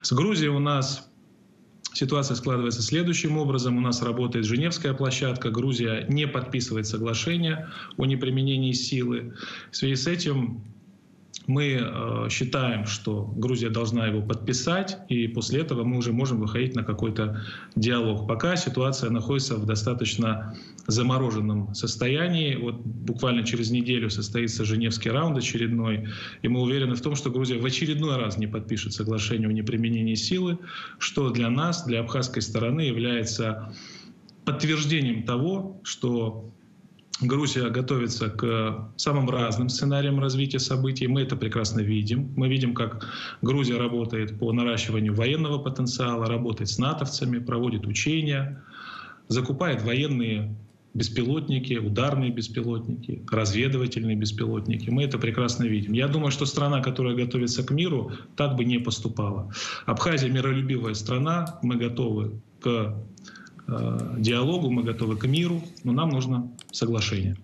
С Грузией у нас ситуация складывается следующим образом. У нас работает Женевская площадка. Грузия не подписывает соглашение о неприменении силы. В связи с этим мы считаем, что Грузия должна его подписать, и после этого мы уже можем выходить на какой-то диалог. Пока ситуация находится в достаточно замороженном состоянии. Вот буквально через неделю состоится Женевский раунд очередной, и мы уверены в том, что Грузия в очередной раз не подпишет соглашение о неприменении силы, что для нас, для абхазской стороны, является подтверждением того, что Грузия готовится к самым разным сценариям развития событий. Мы это прекрасно видим. Мы видим, как Грузия работает по наращиванию военного потенциала, работает с натовцами, проводит учения, закупает военные беспилотники, ударные беспилотники, разведывательные беспилотники. Мы это прекрасно видим. Я думаю, что страна, которая готовится к миру, так бы не поступала. Абхазия миролюбивая страна, мы готовы к диалогу, мы готовы к миру, но нам нужно соглашение.